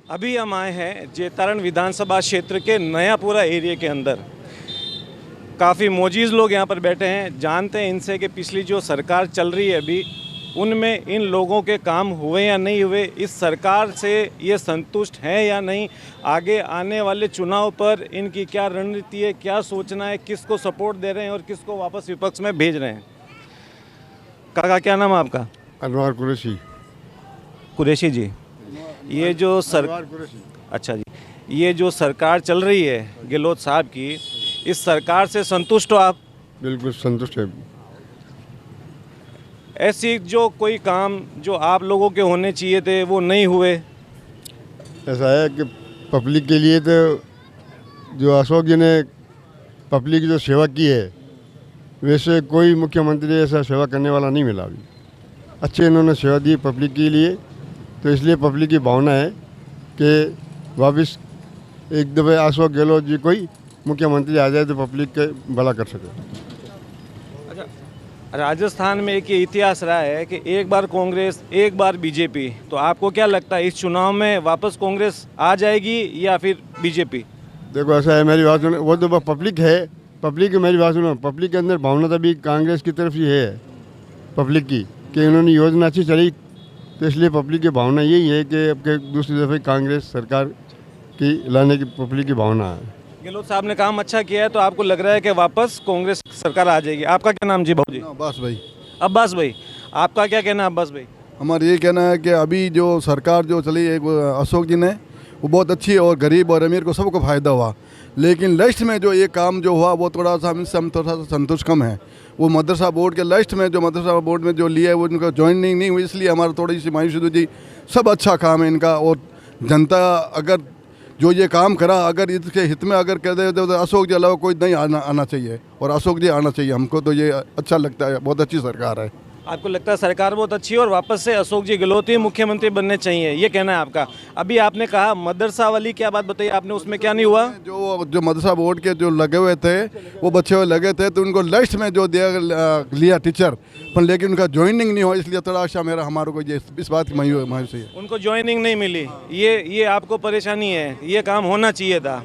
अभी हम आए हैं जेतारण विधानसभा क्षेत्र के नयापुरा एरिया के अंदर। काफ़ी मोजीज़ लोग यहाँ पर बैठे हैं। जानते हैं इनसे कि पिछली जो सरकार चल रही है अभी, उनमें इन लोगों के काम हुए या नहीं हुए, इस सरकार से ये संतुष्ट हैं या नहीं, आगे आने वाले चुनाव पर इनकी क्या रणनीति है, क्या सोचना है, किसको सपोर्ट दे रहे हैं और किसको वापस विपक्ष में भेज रहे हैं। काका, क्या नाम है आपका? अनवर कुरैशी। कुरैशी जी, ये जो अच्छा जी, ये जो सरकार चल रही है गहलोत साहब की, इस सरकार से संतुष्ट हो आप? बिल्कुल संतुष्ट है। ऐसी जो कोई काम जो आप लोगों के होने चाहिए थे वो नहीं हुए? ऐसा है कि पब्लिक के लिए तो जो अशोक जी ने पब्लिक की जो सेवा की है, वैसे कोई मुख्यमंत्री ऐसा सेवा करने वाला नहीं मिला अभी। अच्छे इन्होंने सेवा दी पब्लिक के लिए, तो इसलिए पब्लिक की भावना है कि वापस एक दफ़े अशोक गहलोत जी कोई मुख्यमंत्री आ जाए तो पब्लिक के भला कर सके। अच्छा, राजस्थान में एक ये इतिहास रहा है कि एक बार कांग्रेस एक बार बीजेपी, तो आपको क्या लगता है इस चुनाव में वापस कांग्रेस आ जाएगी या फिर बीजेपी? देखो ऐसा है, मेरी बात सुनो, वो तो पब्लिक है, पब्लिक की मेरी बात सुनो, पब्लिक के अंदर भावना तो अभी कांग्रेस की तरफ ही है पब्लिक की, कि उन्होंने योजना अच्छी चली, तो इसलिए पब्लिक की भावना यही है कि अब के दूसरी दफ़े कांग्रेस सरकार की लाने की पब्लिक की भावना है। गहलोत साहब ने काम अच्छा किया है तो आपको लग रहा है कि वापस कांग्रेस सरकार आ जाएगी। आपका क्या नाम जी? भाऊ जी। अब्बास भाई। अब्बास भाई, आपका क्या कहना है? अब्बास भाई, हमारा ये कहना है कि अभी जो सरकार जो चली है अशोक जी ने, वो बहुत अच्छी है और गरीब और अमीर को सबको फ़ायदा हुआ। लेकिन लास्ट में जो ये काम जो हुआ वो थोड़ा सा हम थोड़ा सा संतुष्ट कम है। वो मदरसा बोर्ड के लास्ट में जो मदरसा बोर्ड में जो लिया है वो उनका ज्वाइनिंग नहीं हुई, इसलिए हमारा थोड़ी सी मायूसी जी। सब अच्छा काम है इनका, और जनता अगर जो ये काम करा अगर इसके हित में अगर कह दे तो अशोक जी अलावा कोई नहीं आना चाहिए, और अशोक जी आना चाहिए। हमको तो ये अच्छा लगता है, बहुत अच्छी सरकार है। आपको लगता है सरकार बहुत अच्छी है और वापस से अशोक जी गहलोत ही मुख्यमंत्री बनने चाहिए, ये कहना है आपका? अभी आपने कहा मदरसा वाली क्या बात बताई आपने, उसमें क्या नहीं हुआ? जो मदरसा बोर्ड के जो लगे हुए थे वो बच्चे हुए लगे थे, तो उनको लास्ट में जो लिया टीचर, पर लेकिन उनका ज्वाइनिंग नहीं हुआ, इसलिए थोड़ा सा हमारे को ये इस बात की मायूसी है। उनको ज्वाइनिंग नहीं मिली, ये आपको परेशानी है? ये काम होना चाहिए था।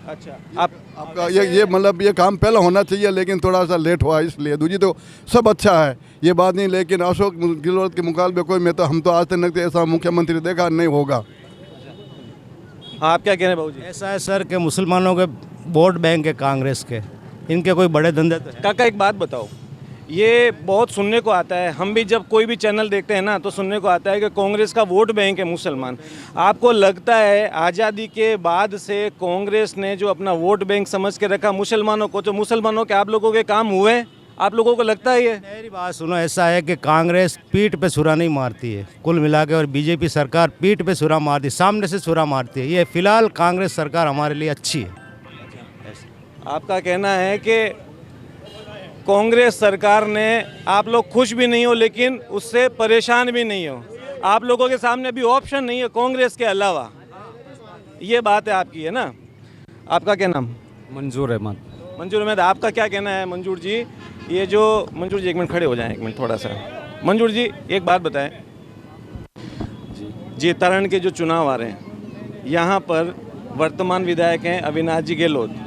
अच्छा, आपका ये मतलब ये काम पहले होना चाहिए, लेकिन थोड़ा सा लेट हुआ, इसलिए। दूसरी तो सब अच्छा है, ये बात नहीं, लेकिन अशोक गहलोत के मुकाबले कोई हम तो आज तक ऐसा मुख्यमंत्री देखा नहीं होगा। आप क्या कह रहे हैं भाऊ जी? ऐसा है सर कि मुसलमानों के वोट बैंक है कांग्रेस के, इनके कोई बड़े धंधे तो है। काका एक बात बताओ, ये बहुत सुनने को आता है, हम भी जब कोई भी चैनल देखते हैं ना तो सुनने को आता है कि कांग्रेस का वोट बैंक है मुसलमान। आपको लगता है आज़ादी के बाद से कांग्रेस ने जो अपना वोट बैंक समझ के रखा मुसलमानों को, तो मुसलमानों के आप लोगों के काम हुए? आप लोगों को लगता है ये? मेरी बात सुनो, ऐसा है कि कांग्रेस पीठ पे छुरा नहीं मारती है कुल मिला के, और बीजेपी सरकार पीठ पे छुरा मारती है, सामने से छुरा मारती है। ये फिलहाल कांग्रेस सरकार हमारे लिए अच्छी है। आपका कहना है कि कांग्रेस सरकार ने, आप लोग खुश भी नहीं हो लेकिन उससे परेशान भी नहीं हो, आप लोगों के सामने अभी ऑप्शन नहीं है कांग्रेस के अलावा, ये बात है आपकी, है ना? आपका क्या नाम? मंजूर अहमद। मंजूर अहमद, आपका क्या कहना है? मंजूर जी, ये जो मंजूर जी एक मिनट खड़े हो जाएं, एक मिनट थोड़ा सा। मंजूर जी एक बात बताएं, जेतारण के जो चुनाव आ रहे हैं, यहाँ पर वर्तमान विधायक हैं अविनाश जी गहलोत।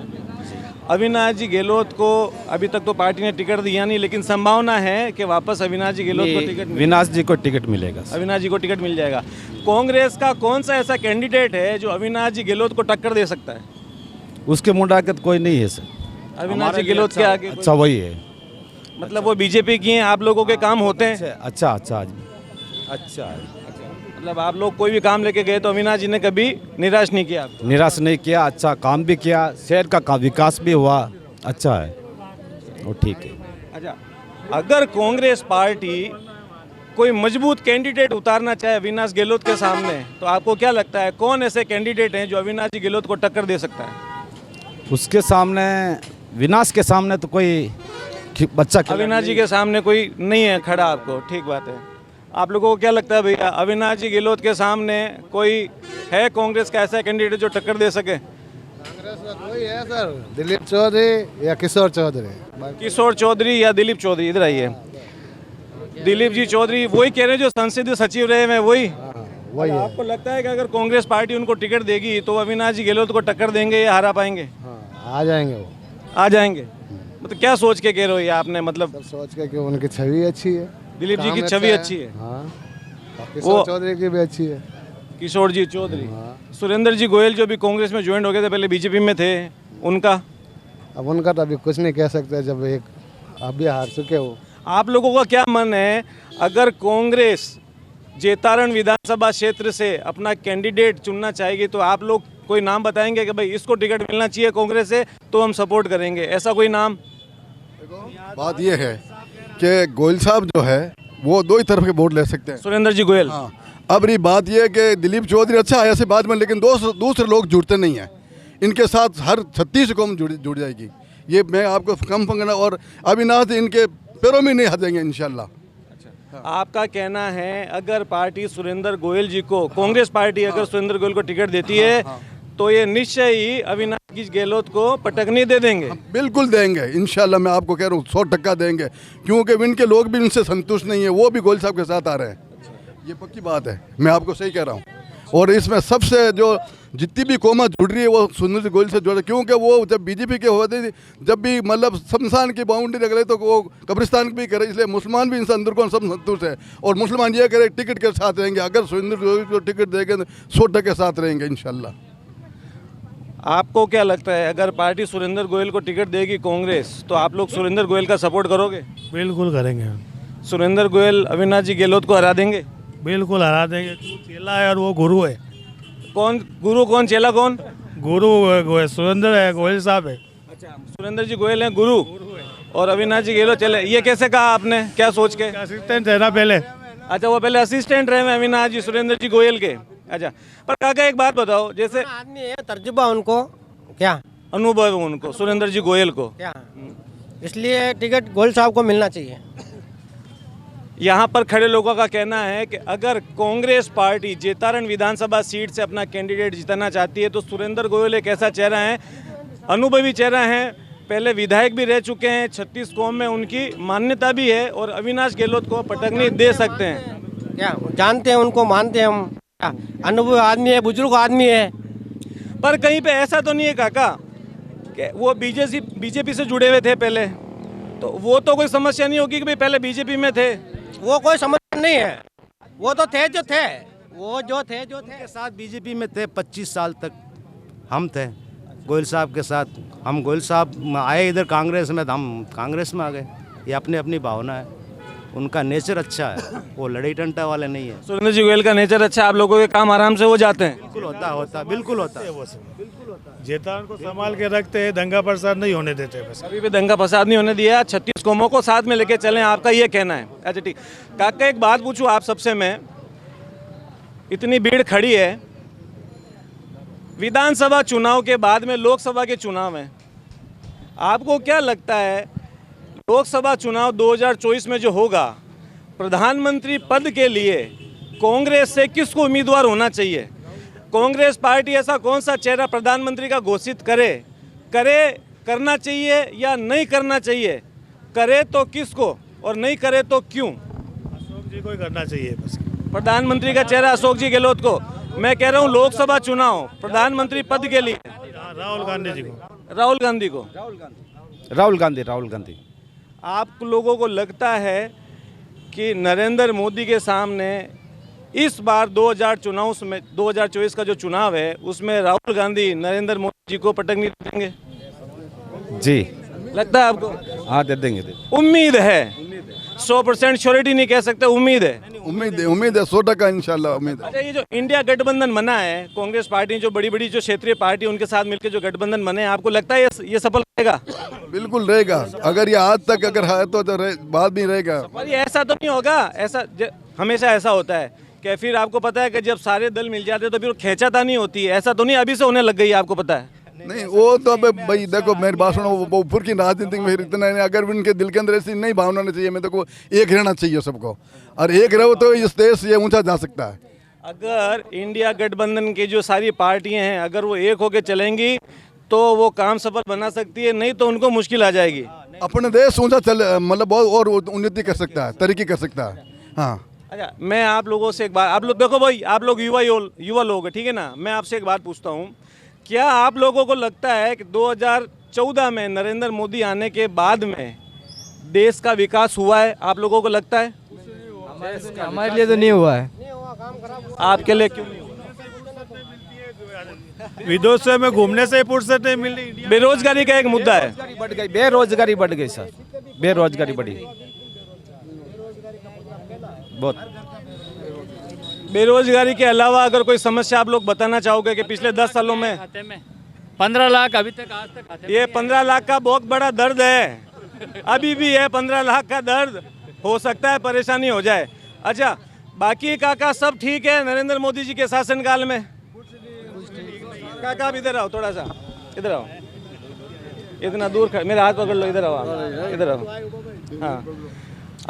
अविनाश जी गहलोत को अभी तक तो पार्टी ने टिकट दिया नहीं, लेकिन संभावना है कि वापस अविनाश जी गहलोत को टिकट अविनाश जी को टिकट मिलेगा। अविनाश जी को टिकट मिल जाएगा। कांग्रेस का कौन सा ऐसा कैंडिडेट है जो अविनाश जी गहलोत को टक्कर दे सकता है? उसके मुंडाकत कोई नहीं है सर। अविनाश जी गहलोत के आगे अच्छा वही है, मतलब वो बीजेपी की हैं, आप लोगों के काम होते हैं? अच्छा अच्छा अच्छा है। मतलब आप लोग कोई भी काम लेके गए तो अविनाश जी ने कभी निराश नहीं किया आपको? निराश नहीं किया, अच्छा काम भी किया, शहर का विकास भी हुआ, अच्छा है वो, ठीक है। अच्छा, अगर कांग्रेस पार्टी कोई मजबूत कैंडिडेट उतारना चाहे अविनाश गहलोत के सामने, तो आपको क्या लगता है कौन ऐसे कैंडिडेट हैं जो अविनाश जी गहलोत को टक्कर दे सकता है? उसके सामने, विनाश के सामने तो कोई बच्चा, अविनाश जी के सामने कोई नहीं है खड़ा आपको, ठीक बात है। आप लोगों को क्या लगता है भैया, अविनाश जी गहलोत के सामने कोई है कांग्रेस का ऐसा कैंडिडेट जो टक्कर दे सके? कांग्रेस का कोई है सर, दिलीप चौधरी या किशोर चौधरी। किशोर चौधरी या दिलीप चौधरी, इधर आइए। दिलीप जी चौधरी वही कह रहे हैं जो संसदीय सचिव रहे हैं, वही वही है। आपको लगता है कि अगर कांग्रेस पार्टी उनको टिकट देगी तो अविनाश जी गहलोत को टक्कर देंगे या हरा पाएंगे? हाँ, आ जाएंगे वो। आ जाएंगे। मतलब क्या सोच के कह रहे हो ये आपने? मतलब सब सोच के कि उनकी छवि अच्छी है, दिलीप जी की काम छवि अच्छा अच्छी है। हाँ, और किशोर चौधरी की भी अच्छी है। किशोर जी चौधरी, हाँ। सुरेंद्र जी गोयल जो भी कांग्रेस में ज्वाइन हो गए थे, पहले बीजेपी में थे, उनका अब उनका तो अभी कुछ नहीं कह सकते, जब एक अभी हार चुके हो। आप लोगों का क्या मन है? अगर कांग्रेस जेतारण विधानसभा क्षेत्र से अपना कैंडिडेट चुनना चाहेगी तो आप लोग कोई नाम बताएंगे कि भाई इसको टिकट मिलना चाहिए कांग्रेस से तो हम सपोर्ट करेंगे, ऐसा कोई नाम? बात ये है कि गोयल साहब जो है वो दो ही तरफ के वोट ले सकते हैं। सुरेंद्र जी गोयल। हाँ, अब रही बात ये है कि दिलीप चौधरी अच्छा है ऐसे बाद में, लेकिन दूसरे लोग जुड़ते नहीं हैं। इनके साथ हर 36 कौम जुड़ जाएगी, ये मैं आपको कम पंगना। और अविनाश इनके पैरों में नहीं हटेंगे इंशाल्लाह। आपका कहना है अगर पार्टी सुरेंद्र गोयल जी को, कांग्रेस पार्टी अगर सुरेंद्र गोयल को टिकट देती है तो ये निश्चय ही अविनाश जी गहलोत को पटकनी दे देंगे? बिल्कुल देंगे इंशाल्लाह, मैं आपको कह रहा हूँ 100% देंगे, क्योंकि इनके लोग भी इनसे संतुष्ट नहीं है, वो भी गोयल साहब के साथ आ रहे हैं। ये पक्की बात है, मैं आपको सही कह रहा हूँ। और इसमें सबसे जो जितनी भी कौमा जुड़ रही है वो सुरेंद्र गोयल से जुड़, क्योंकि वो जब बीजेपी के होते थे, जब भी मतलब शमशान की बाउंड्री रख ले तो वो कब्रिस्तान भी करे, इसलिए मुसलमान भी इंसान अंदर को सब संतुष्ट है। और मुसलमान ये करे टिकट के साथ रहेंगे, अगर सुरेंद्र गोयल को टिकट देंगे तो 100% के साथ रहेंगे इंशाल्लाह। आपको क्या लगता है अगर पार्टी सुरेंद्र गोयल को टिकट देगी कांग्रेस तो आप लोग सुरेंद्र गोयल का सपोर्ट करोगे? बिल्कुल करेंगे, सुरेंद्र गोयल अविनाश जी गहलोत को हरा देंगे? बिल्कुल हरा देंगे। वो चेला है और वो गुरु है। कौन गुरु, कौन चेला, कौन? गुरु सुरेंद्र है, गोयल साहब है। अच्छा, सुरेंद्र जी गोयल हैं गुरु और अविनाश जी गहलोत चले। ये कैसे कहा आपने, क्या सोच के? असिस्टेंट है ना पहले। अच्छा, वो पहले असिस्टेंट रहे हैं अविनाश जी सुरेंद्र जी गोयल के। अच्छा, पर काका एक बात बताओ, जैसे आदमी है, तर्जुबा उनको क्या अनुभव है उनको, सुरेंद्र जी गोयल को, क्या, इसलिए टिकट गोयल साहब को मिलना चाहिए। यहाँ पर खड़े लोगों का कहना है कि अगर कांग्रेस पार्टी जेतारण विधानसभा सीट से अपना कैंडिडेट जिताना चाहती है तो सुरेंद्र गोयल एक ऐसा चेहरा है, अनुभवी चेहरा है, पहले विधायक भी रह चुके हैं, 36 कौम में उनकी मान्यता भी है और अविनाश गहलोत को पटकनी दे सकते हैं। क्या जानते हैं उनको, मानते हैं हम, क्या अनुभवी आदमी है, बुजुर्ग आदमी है। पर कहीं पे ऐसा तो नहीं है काका कि वो बीजेपी से जुड़े हुए थे पहले, तो वो तो कोई समस्या नहीं होगी कि भाई पहले बीजेपी में थे? वो कोई समस्या नहीं है, वो तो थे जो थे, वो जो थे के साथ बीजेपी में थे 25 साल तक हम थे गोयल साहब के साथ। हम गोयल साहब आए इधर कांग्रेस में तो हम कांग्रेस में आ गए। ये अपनी अपनी भावना है, उनका नेचर अच्छा है, वो लड़ाई टंटा वाले नहीं है। सुरेंद्र जी गोयल का नेचर अच्छा, आप लोगों के काम आराम से हो जाते हैं? बिल्कुल होता बिल्कुल होता है। जेतान को संभाल के रखते हैं, दंगा प्रसाद नहीं होने देते बस। अभी भी दंगा फसाद नहीं होने दिया, 36 कौमों को साथ में लेके चलें, आपका ये कहना है? अच्छा ठीक। काका एक बात पूछूं आप सबसे मैं, इतनी भीड़ खड़ी है, विधानसभा चुनाव के बाद में लोकसभा के चुनाव हैं, आपको क्या लगता है लोकसभा चुनाव 2024 में जो होगा, प्रधानमंत्री पद के लिए कांग्रेस से किसको उम्मीदवार होना चाहिए? कांग्रेस पार्टी ऐसा कौन सा चेहरा प्रधानमंत्री का घोषित करना चाहिए या नहीं करना चाहिए? करे तो किसको और नहीं करे तो क्यों? अशोक जी को ही करना चाहिए बस। प्रधानमंत्री का चेहरा अशोक जी गहलोत को। मैं कह रहा हूँ लोकसभा चुनाव प्रधानमंत्री पद के लिए राहुल गांधी जी को। राहुल गांधी को। राहुल गांधी। आप लोगों को लगता है कि नरेंद्र मोदी के सामने इस बार 2024 का जो चुनाव है उसमें राहुल गांधी नरेंद्र मोदी जी को पटकनी देंगे? जी लगता है आपको? हाँ दे देंगे। उम्मीद है, 100% श्योरिटी नहीं कह सकते, उम्मीद है। उम्मीद है 100% इंशाल्लाह उम्मीद है। अच्छा, ये जो इंडिया गठबंधन बना है, कांग्रेस पार्टी जो बड़ी बड़ी जो क्षेत्रीय पार्टी उनके साथ मिलकर जो गठबंधन बने हैं, आपको लगता है ये सफल रहेगा? बिल्कुल रहेगा, अगर ये आज तक अगर है तो बाद में रहेगा। पर ये ऐसा तो नहीं होगा, हमेशा ऐसा होता है कि फिर आपको पता है कि जब सारे दल मिल जाते हैं तो फिर खींचातानी होती है, ऐसा तो नहीं अभी से होने लग गई है, आपको पता है? नहीं वो तो अब भाई देखो मेरी बात सुनो, वो ऊपर की राजनीति में इतना नहीं, अगर उनके दिल के अंदर ऐसी नहीं भावना नहीं चाहिए, मैं तो एक रहना चाहिए सबको, और एक रहो तो इस देश ये ऊंचा जा सकता है। अगर इंडिया गठबंधन की जो सारी पार्टियां हैं अगर वो एक होकर चलेंगी तो वो काम सफल बना सकती है, नहीं तो उनको मुश्किल आ जाएगी। अपने देश ऊंचा चल मतलब बहुत और उन्नति कर सकता है, तरक्की कर सकता है। हाँ अच्छा, मैं आप लोगों से एक बात, आप लोग देखो भाई, आप लोग युवा लोग हैं, ठीक है ना। मैं आपसे एक बात पूछता हूँ, क्या आप लोगों को लगता है कि 2014 में नरेंद्र मोदी आने के बाद में देश का विकास हुआ है? आप लोगों को लगता है? हमारे लिए तो नहीं हुआ है। आपके लिए क्यों नहीं हुआ? विदेशों में घूमने से फुर्सत नहीं मिल रही। बेरोजगारी का एक मुद्दा है। बढ़ गई, बेरोजगारी बढ़ गई सर, बेरोजगारी बढ़ी बहुत। बेरोजगारी के अलावा अगर कोई समस्या आप लोग बताना चाहोगे कि पिछले 10 सालों में 15 लाख अभी तक आज तक ये 15 लाख का बहुत बड़ा दर्द है, अभी भी है 15 लाख का दर्द, हो सकता है परेशानी हो जाए। अच्छा, बाकी काका सब ठीक है नरेंद्र मोदी जी के शासनकाल में? काका आप इधर आओ, थोड़ा सा इधर आओ, इतना दूर मेरा हाथ पकड़ लो, इधर आओ आप, इधर आओ। हाँ,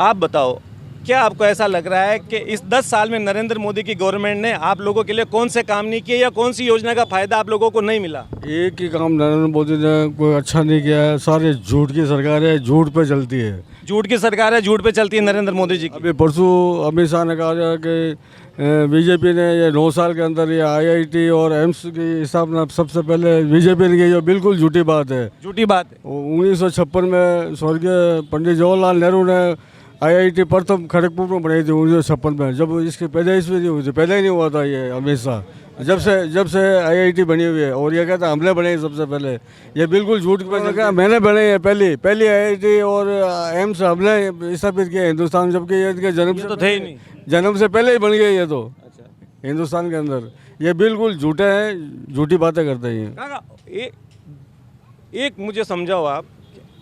आप बताओ, क्या आपको ऐसा लग रहा है कि इस 10 साल में नरेंद्र मोदी की गवर्नमेंट ने आप लोगों के लिए कौन से काम नहीं किए या कौन सी योजना का फायदा आप लोगों को नहीं मिला? एक ही काम नरेंद्र मोदी ने कोई अच्छा नहीं किया है, सारे झूठ की सरकार है, झूठ पे चलती है। झूठ की सरकार है, झूठ पे चलती है नरेंद्र मोदी जी की। अभी परसों अमित शाह ने कहा कि बीजेपी ने ये 9 साल के अंदर ये IIT और एम्स की हिसाब में सबसे पहले बीजेपी ने की, जो बिल्कुल झूठी बात है। झूठी बात है। 1956 में स्वर्गीय पंडित जवाहरलाल नेहरू ने IIT प्रथम खड़गपुर में बनाई थी 1956 में, जब इसकी पैदाइश भी नहीं हुई थी, पैदा ही नहीं हुआ था ये अमित शाह। जब से IIT बनी हुई है और ये कहता हमने बनाई सबसे पहले, ये बिल्कुल झूठ पे क्या मैंने बनाई है पहली IIT और एम्स हमने स्थापित किया हिंदुस्तान, जबकि ये इनके जन्म से तो थे ही नहीं, जन्म से पहले ही बन गए ये तो। अच्छा, हिंदुस्तान के अंदर ये बिल्कुल झूठे हैं, झूठी बातें करते हैं। काका, एक मुझे समझाओ आप,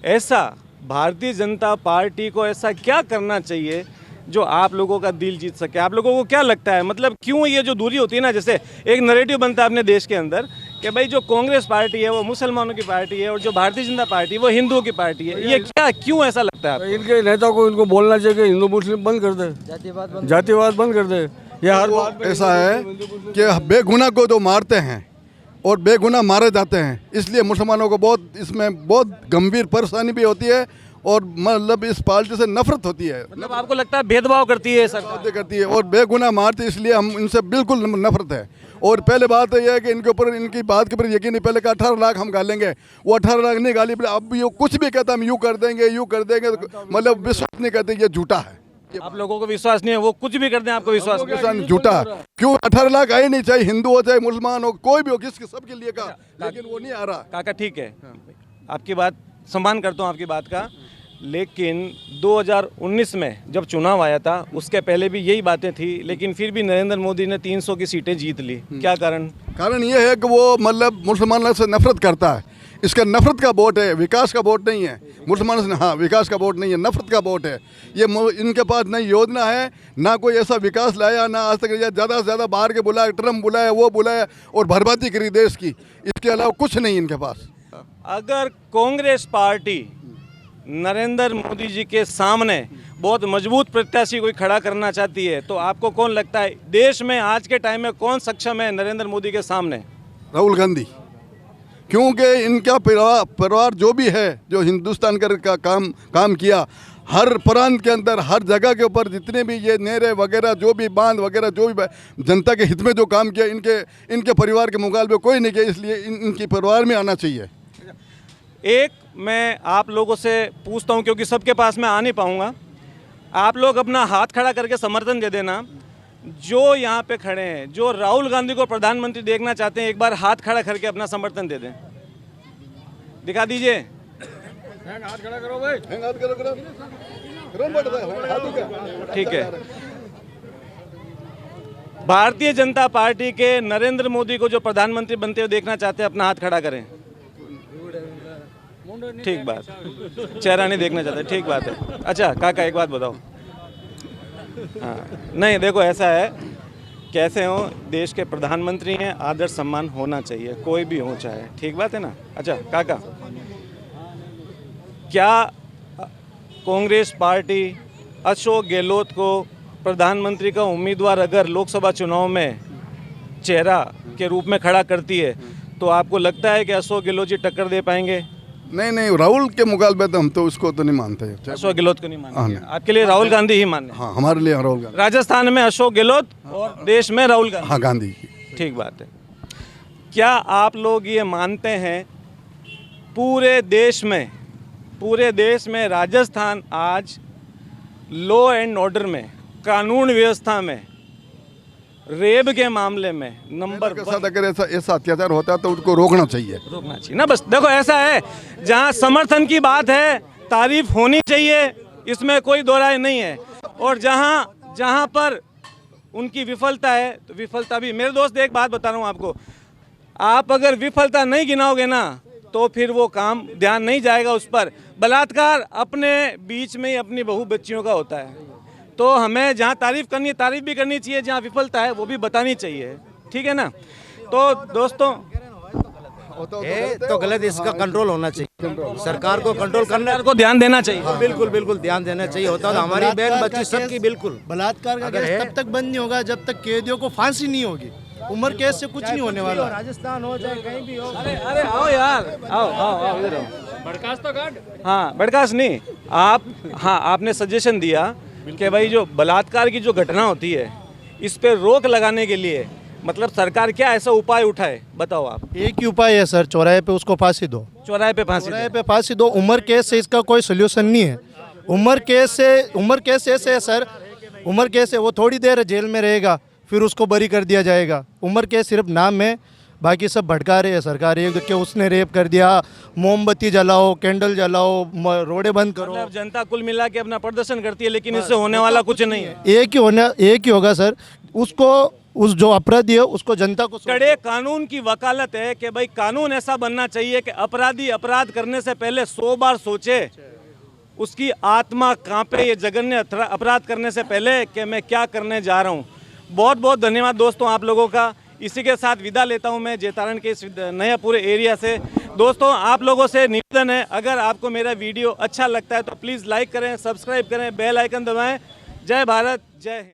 ऐसा भारतीय जनता पार्टी को ऐसा क्या करना चाहिए जो आप लोगों का दिल जीत सके? आप लोगों को क्या लगता है, मतलब क्यों ये जो दूरी होती है ना, जैसे एक नैरेटिव बनता है अपने देश के अंदर कि भाई जो कांग्रेस पार्टी है वो मुसलमानों की पार्टी है और जो भारतीय जनता पार्टी है वो हिंदुओं की पार्टी है, ये क्या, क्यों ऐसा लगता है आपको? इनके नेता को इनको बोलना चाहिए कि हिंदू मुस्लिम बंद कर दे, जातिवाद बंद कर दे। ये हर बात ऐसा है कि बेगुनाह को तो मारते हैं और बेगुनाह मारे जाते हैं, इसलिए मुसलमानों को बहुत इसमें बहुत गंभीर परेशानी भी होती है और मतलब इस पार्टी से नफरत होती है। मतलब आपको लगता है भेदभाव करती है सरकार? करती है और बेगुनाह मारती है, इसलिए हम इनसे बिल्कुल नफरत है। और पहले बात तो यह है कि इनके ऊपर, इनकी बात के ऊपर यकीन नहीं, पहले का 18 लाख हम गालेंगे, वो 18 लाख नहीं गाली, अब ये कुछ भी कहता हम यूँ कर देंगे, मतलब विश्वास नहीं करते, ये झूठा है। आप लोगों को विश्वास नहीं है, वो कुछ भी कर दें आपको विश्वास नहीं? झूठा क्यों? 18 लाख आए नहीं, चाहे हिंदू हो चाहे मुसलमान हो, कोई भी हो, किसके सबके लिए का, लेकिन वो नहीं आ रहा। काका ठीक है, आपकी बात सम्मान करता हूँ आपकी बात का, लेकिन 2019 में जब चुनाव आया था उसके पहले भी यही बातें थी, लेकिन फिर भी नरेंद्र मोदी ने 300 की सीटें जीत ली। क्या कारण? कारण ये है कि वो मतलब मुसलमानों से नफरत करता है, इसका नफरत का वोट है, विकास का वोट नहीं है। मुसलमानों से, हाँ, विकास का वोट नहीं है, नफरत का वोट है। ये इनके पास ना योजना है, ना कोई ऐसा विकास लाया, ना आज तक ज़्यादा से ज़्यादा बाहर के बुलाया, ट्रम्प बुलाया, वो बुलाया और बर्बादी करी देश की, इसके अलावा कुछ नहीं इनके पास। अगर कांग्रेस पार्टी नरेंद्र मोदी जी के सामने बहुत मजबूत प्रत्याशी कोई खड़ा करना चाहती है तो आपको कौन लगता है देश में आज के टाइम में कौन सक्षम है नरेंद्र मोदी के सामने? राहुल गांधी, क्योंकि इनका परिवार जो भी है, जो हिंदुस्तान का काम किया, हर प्रांत के अंदर, हर जगह के ऊपर जितने भी ये नहरें वगैरह, जो भी बांध वगैरह, जो भी जनता के हित में जो काम किया, इनके परिवार के मुकाबले कोई नहीं किया, इसलिए इनके परिवार में आना चाहिए। एक मैं आप लोगों से पूछता हूं, क्योंकि सबके पास मैं आ नहीं पाऊंगा, आप लोग अपना हाथ खड़ा करके समर्थन दे देना जो यहाँ पे खड़े हैं, जो राहुल गांधी को प्रधानमंत्री देखना चाहते हैं, एक बार हाथ खड़ा करके अपना समर्थन दे दें, दिखा दीजिए। हाथ खड़ा करो भाई, ठीक है। भारतीय जनता पार्टी के नरेंद्र मोदी को जो प्रधानमंत्री बनते हुए देखना चाहते हैं, अपना हाथ खड़ा करें। ठीक बात, चेहरा नहीं देखना चाहते, ठीक बात है। अच्छा काका एक बात बताओ, हाँ नहीं देखो ऐसा है, कैसे हो, देश के प्रधानमंत्री हैं, आदर सम्मान होना चाहिए, कोई भी हो चाहे, ठीक बात है ना। अच्छा काका, क्या कांग्रेस पार्टी अशोक गहलोत को प्रधानमंत्री का उम्मीदवार अगर लोकसभा चुनाव में चेहरा के रूप में खड़ा करती है तो आपको लगता है कि अशोक गहलोत जी टक्कर दे पाएंगे? नहीं नहीं, राहुल के मुकाबले तो हम तो उसको तो नहीं मानते। अशोक गहलोत को नहीं हाँ, मानते नहीं। आपके लिए राहुल गांधी ही मान्य है। हाँ, हमारे लिए राहुल गांधी। राजस्थान में अशोक गहलोत और देश में राहुल गांधी। हाँ, गांधी जी। ठीक बात है। क्या आप लोग ये मानते हैं पूरे देश में राजस्थान आज लॉ एंड ऑर्डर में, कानून व्यवस्था में, रेप के मामले में नंबर के साथ अगर ऐसा अत्याचार होता है तो उनको रोकना चाहिए। रोकना चाहिए ना। बस देखो ऐसा है, जहाँ समर्थन की बात है तारीफ होनी चाहिए, इसमें कोई दो राय नहीं है। और जहाँ पर उनकी विफलता है तो विफलता भी। मेरे दोस्त एक बात बता रहा हूँ आपको, आप अगर विफलता नहीं गिनाओगे ना तो फिर वो काम ध्यान नहीं जाएगा उस पर। बलात्कार अपने बीच में ही अपनी बहू बच्चियों का होता है, तो हमें जहाँ तारीफ करनी है तारीफ भी करनी चाहिए, जहाँ विफलता है वो भी बतानी चाहिए, ठीक है ना। तो दोस्तों तो गलत, इसका कंट्रोल होना चाहिए, सरकार को कंट्रोल करने को ध्यान देना चाहिए। बिल्कुल बिल्कुल ध्यान देना चाहिए। होता तो हमारी बहन बच्ची सबकी बिल्कुल। बलात्कार का केस तब तक बंद नहीं होगा जब तक कैदियों को फांसी नहीं होगी। उम्र केस से कुछ नहीं होने वाला। राजस्थान हो चाहे कहीं भी हो। अरे आओ यार, आओ इधर आओ। बड़कास तो काट। हाँ, बड़कास नहीं आप। हाँ, आपने सजेशन दिया कि भाई जो बलात्कार की जो घटना होती है इस पे रोक लगाने के लिए मतलब सरकार क्या ऐसा उपाय उठाए, बताओ आप। एक ही उपाय है सर, चौराहे पे उसको फांसी दो। चौराहे पे फांसी दो। उम्र केस से इसका कोई सोल्यूशन नहीं है। उम्र केस ऐसे है सर, उम्र केस है वो थोड़ी देर जेल में रहेगा फिर उसको बरी कर दिया जाएगा। उम्र केस सिर्फ नाम है, बाकी सब भटका रहे हैं सरकार। एक कि उसने रेप कर दिया, मोमबत्ती जलाओ, कैंडल जलाओ, रोडे बंद करो। मतलब जनता कुल मिला के अपना प्रदर्शन करती है, लेकिन इससे होने वाला कुछ नहीं है। एक ही होगा सर, उस जो अपराधी है उसको जनता को कड़े कानून की वकालत है कि भाई कानून ऐसा बनना चाहिए कि अपराधी अपराध करने से पहले 100 बार सोचे, उसकी आत्मा कांपे ये जघन्य अपराध करने से पहले कि मैं क्या करने जा रहा हूँ। बहुत बहुत धन्यवाद दोस्तों आप लोगों का। इसी के साथ विदा लेता हूँ मैं जैतारण के इस नया पूरे एरिया से। दोस्तों आप लोगों से निवेदन है, अगर आपको मेरा वीडियो अच्छा लगता है तो प्लीज़ लाइक करें, सब्सक्राइब करें, बेल आइकन दबाएं। जय भारत, जय हिंद।